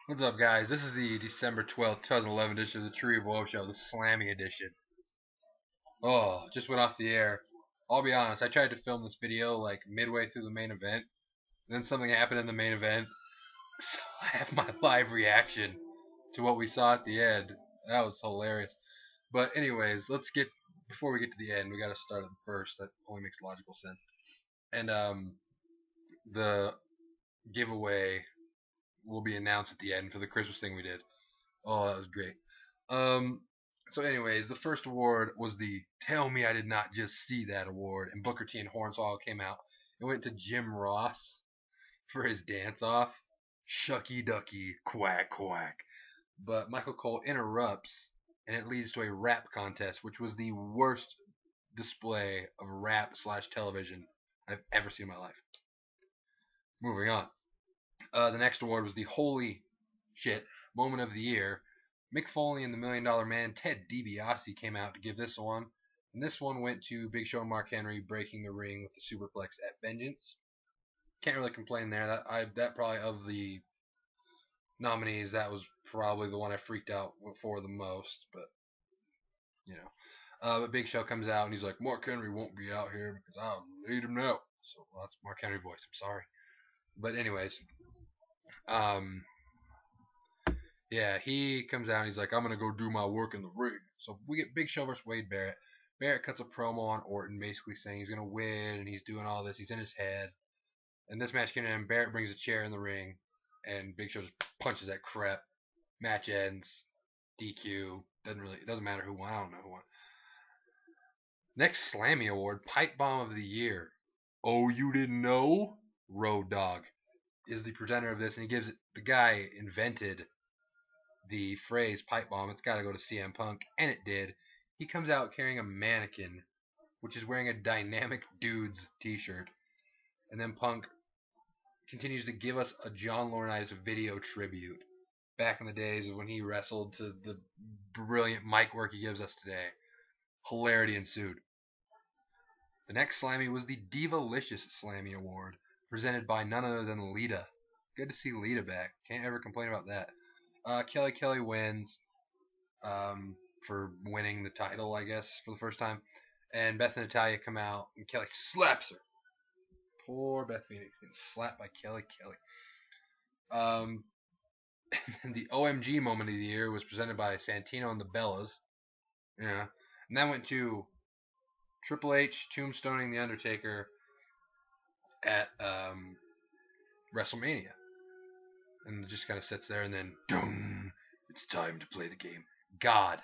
What's up, guys? This is the December 12th, 2011 edition of the Tree of Woe Show, the Slammy edition. Oh, just went off the air. I'll be honest, I tried to film this video like midway through the main event, and then something happened in the main event, so I have my live reaction to what we saw at the end. That was hilarious. But anyways, before we get to the end, we gotta start at the first. That only makes logical sense. And the giveaway will be announced at the end for the Christmas thing we did. Oh, that was great. Um, so, anyways, the first award was the "Tell Me I Did Not Just See That" award, and Booker T and Hornswoggle came out. It went to Jim Ross for his dance off. Shucky ducky, quack quack. But Michael Cole interrupts, and it leads to a rap contest, which was the worst display of rap slash television I've ever seen in my life. Moving on. The next award was the holy shit moment of the year. Mick Foley and the $1 Million Man Ted DiBiase came out to give this one, and this one went to Big Show and Mark Henry breaking the ring with the superplex at Vengeance. Can't really complain there. That probably of the nominees, that was probably the one I freaked out for the most. But you know, but Big Show comes out and he's like, Mark Henry won't be out here because I'll lead him out. So well, that's Mark Henry voice. I'm sorry, but anyways, yeah, he comes out and he's like, I'm going to go do my work in the ring. So we get Big Show versus Wade Barrett. Barrett cuts a promo on Orton basically saying he's going to win and he's doing all this. He's in his head. And this match came in and Barrett brings a chair in the ring and Big Show just punches that crap. Match ends. DQ. It doesn't matter who won. I don't know who won. Next Slammy Award, Pipe Bomb of the Year. Oh, you didn't know? Road Dogg is the presenter of this, and he gives it. The guy invented the phrase pipe bomb. It's got to go to CM Punk, and it did. He comes out carrying a mannequin, which is wearing a Dynamic Dudes t-shirt, and then Punk continues to give us a John Laurinaitis video tribute back in the days of when he wrestled to the brilliant mic work he gives us today. Hilarity ensued. The next Slammy was the Divalicious Slammy Award, presented by none other than Lita. Good to see Lita back. Can't ever complain about that. Kelly wins for winning the title, I guess, for the first time. And Beth and Natalya come out, and Kelly slaps her. Poor Beth Phoenix getting slapped by Kelly. And the OMG moment of the year was presented by Santino and the Bellas. Yeah. And that went to Triple H tombstoning The Undertaker at WrestleMania. And it just kind of sits there, and then, boom, it's time to play the game. God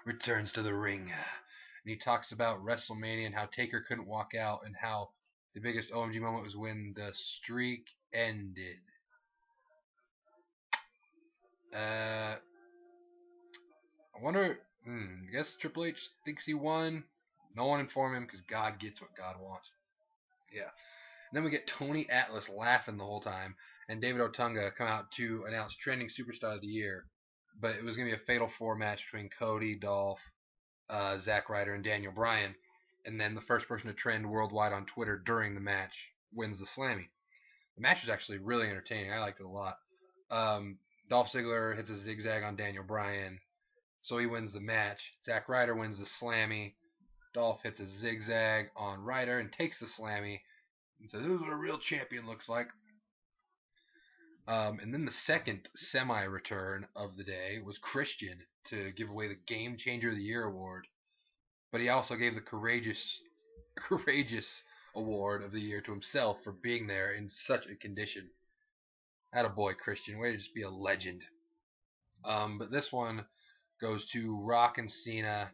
returns to the ring. And he talks about WrestleMania and how Taker couldn't walk out, and how the biggest OMG moment was when the streak ended. I wonder, I guess Triple H thinks he won. No one informed him because God gets what God wants. Yeah. And then we get Tony Atlas laughing the whole time, and David Otunga come out to announce Trending Superstar of the Year. But it was going to be a Fatal 4 match between Cody, Dolph, Zack Ryder, and Daniel Bryan. And then the first person to trend worldwide on Twitter during the match wins the Slammy. The match was actually really entertaining. I liked it a lot. Dolph Ziggler hits a zigzag on Daniel Bryan, so he wins the match. Zack Ryder wins the Slammy. Dolph hits a zigzag on Ryder and takes the Slammy. And says, this is what a real champion looks like. And then the second semi-return of the day was Christian to give away the Game Changer of the Year award. But he also gave the Courageous award of the year to himself for being there in such a condition. Attaboy, Christian. Way to just be a legend. But this one goes to Rock and Cena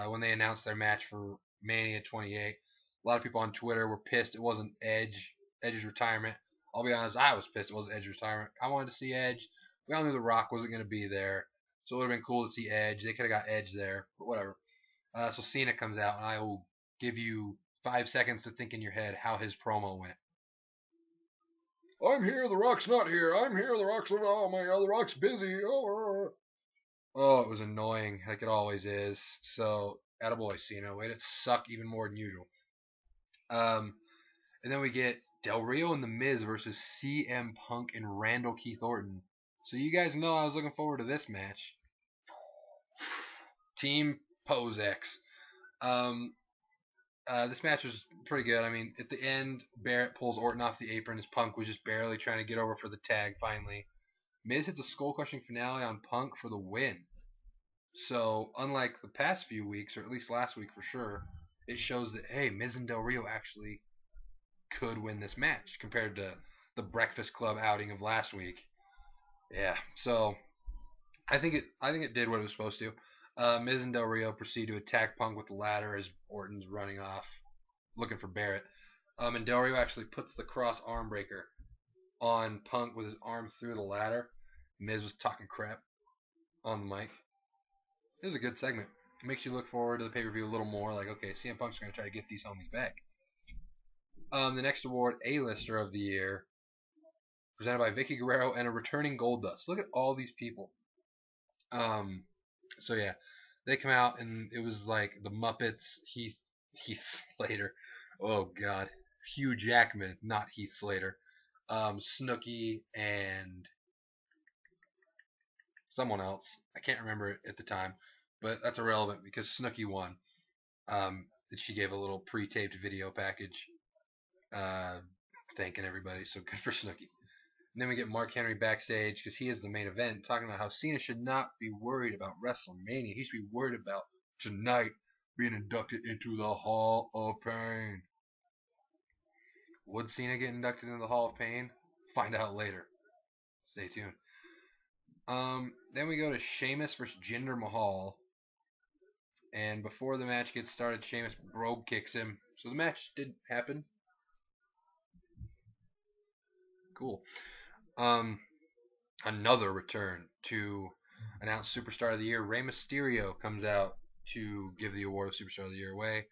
when they announced their match for Mania 28. A lot of people on Twitter were pissed it wasn't Edge's retirement. I'll be honest, I was pissed it wasn't Edge's retirement. I wanted to see Edge. We all knew The Rock wasn't going to be there, so it would have been cool to see Edge. They could have got Edge there, but whatever. So Cena comes out, and I will give you 5 seconds to think in your head how his promo went. I'm here, The Rock's not here. I'm here, The Rock's not. Oh my God, The Rock's busy. Oh, it was annoying, like it always is. So, attaboy, Cena. Way to suck even more than usual. And then we get Del Rio and The Miz versus CM Punk and Randall Keith Orton. So you guys know I was looking forward to this match. Team Pose X. Um, this match was pretty good. I mean, at the end, Barrett pulls Orton off the apron as Punk was just barely trying to get over for the tag finally. Miz hits a skull-crushing finale on Punk for the win. So, unlike the past few weeks, or at least last week for sure, it shows that, hey, Miz and Del Rio actually could win this match compared to the Breakfast Club outing of last week. Yeah, so I think it did what it was supposed to. Miz and Del Rio proceed to attack Punk with the ladder as Orton's running off, looking for Barrett. And Del Rio actually puts the cross arm breaker on Punk with his arm through the ladder. Miz was talking crap on the mic. It was a good segment. It makes you look forward to the pay-per-view a little more. Like, okay, CM Punk's going to try to get these homies back. The next award, A-Lister of the Year, presented by Vicky Guerrero and a returning Goldust. Look at all these people. So yeah, they come out and it was like the Muppets, Heath Slater, oh god, Hugh Jackman, not Heath Slater, Snooki and someone else. I can't remember it at the time, but that's irrelevant because Snooki won. She gave a little pre-taped video package, thanking everybody. So good for Snooki. And then we get Mark Henry backstage because he is the main event, talking about how Cena should not be worried about WrestleMania. He should be worried about tonight being inducted into the Hall of Pain. Would Cena get inducted into the Hall of Pain? Find out later. Stay tuned. Then we go to Sheamus versus Jinder Mahal. And before the match gets started, Sheamus brogue kicks him. So the match did happen. Cool. Another return to announce Superstar of the Year. Rey Mysterio comes out to give the award of Superstar of the Year away.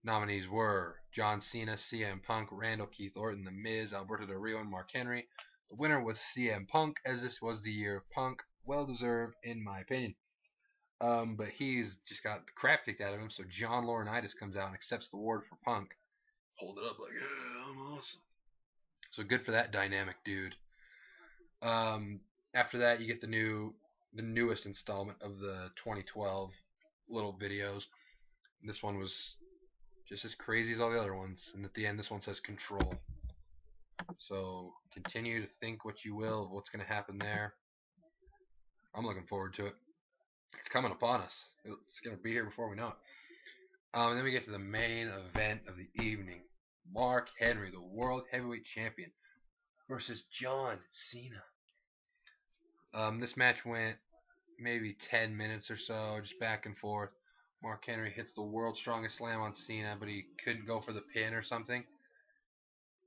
Nominees were John Cena, CM Punk, Randall Keith Orton, The Miz, Alberto Del Rio, and Mark Henry. The winner was CM Punk, as this was the year of Punk. Well deserved, in my opinion. But he's just got the crap kicked out of him, so John Laurinaitis comes out and accepts the award for Punk. Hold it up like, yeah, I'm awesome. So good for that dynamic dude. After that, you get the newest installment of the 2012 little videos. This one was just as crazy as all the other ones, and at the end, this one says Control. So continue to think what you will of what's going to happen there. I'm looking forward to it. It's coming upon us. It's going to be here before we know it. And then we get to the main event of the evening. Mark Henry, the World Heavyweight Champion, versus John Cena. This match went maybe 10 minutes or so, just back and forth. Mark Henry hits the world's strongest slam on Cena, but he couldn't go for the pin or something.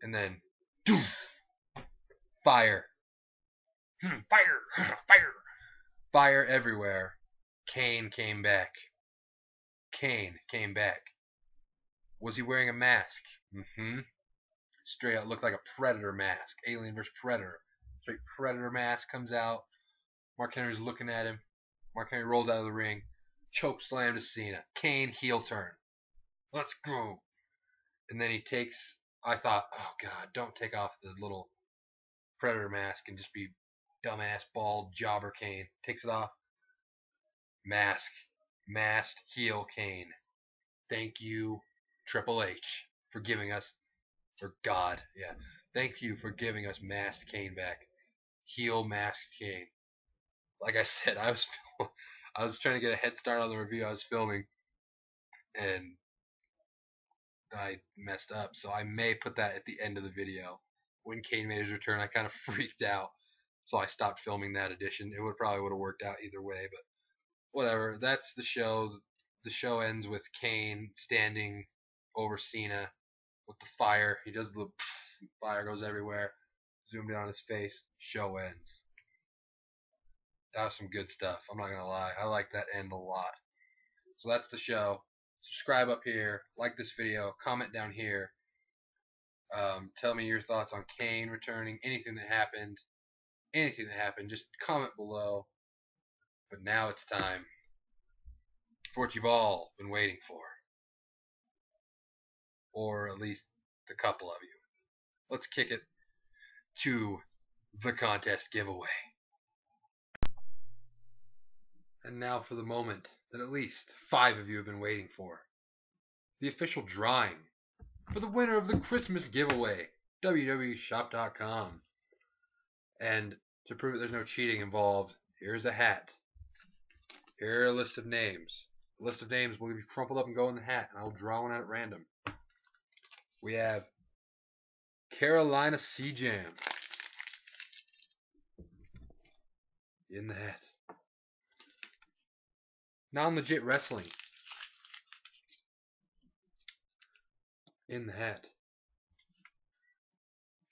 And then, doof, fire. Fire everywhere. Kane came back. Was he wearing a mask? Straight out looked like a Predator mask. Alien vs. Predator. Straight Predator mask comes out. Mark Henry's looking at him. Mark Henry rolls out of the ring. Choke slam to Cena. Kane heel turn. Let's go. And then he takes, I thought, oh god, don't take off the little Predator mask and just be dumbass bald jobber Kane. Takes it off. Masked heel Kane. Thank you, Triple H, for giving us, for God, yeah. Thank you for giving us masked Kane back. Heel masked Kane. Like I said, I was trying to get a head start on the review I was filming, and I messed up. So I may put that at the end of the video. When Kane made his return, I kind of freaked out, so I stopped filming that edition. It probably would have worked out either way, but whatever. That's the show. The show ends with Kane standing over Cena with the fire. He does the fire goes everywhere. Zoomed in on his face. Show ends. That was some good stuff. I'm not gonna lie. I like that end a lot. So that's the show. Subscribe up here. Like this video. Comment down here. Tell me your thoughts on Kane returning. Anything that happened. Just comment below. But now it's time for what you've all been waiting for. Or at least a couple of you. let's kick it to the contest giveaway. And now for the moment that at least 5 of you have been waiting for. The official drawing for the winner of the Christmas giveaway, WWEshop.com. And to prove that there's no cheating involved, here's a hat. Here are a list of names. The list of names will be crumpled up and go in the hat, and I'll draw one out at random. We have Carolina Sea Jam in the hat. Non-legit wrestling in the hat.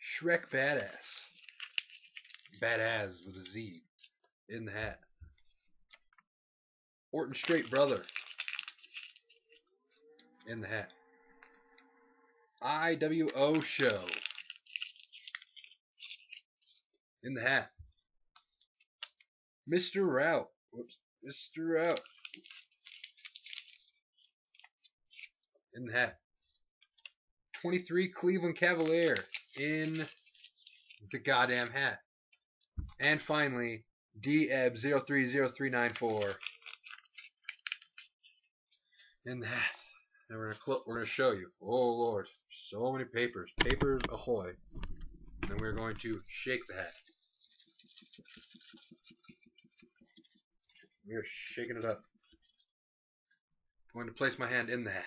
Shrek Badass. Badass with a Z in the hat. Orton Straight Brother in the hat. IWO Show in the hat. Mr. Route. Whoops. Mr. Route in the hat. 23 Cleveland Cavalier in the goddamn hat. And finally, DEB030394 in the hat. And we're gonna show you. Oh Lord, so many papers. Papers ahoy. And we're going to shake the hat. We are shaking it up. I'm going to place my hand in the hat.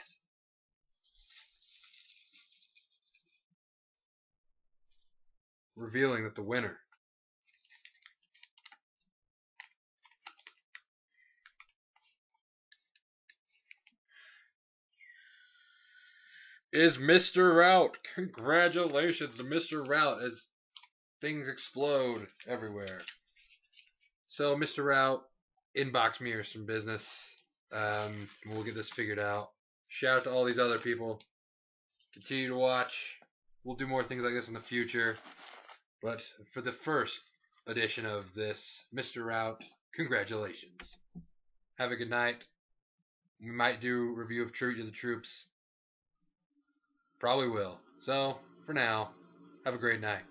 Revealing that the winner is Mr. Route. Congratulations to Mr. Route as things explode everywhere. So, Mr. Route, inbox me or some business. We'll get this figured out. Shout out to all these other people. Continue to watch. We'll do more things like this in the future. But for the first edition of this, Mr. Route, congratulations. Have a good night. We might do a review of Tribute to the Troops. Probably will. So, for now, have a great night.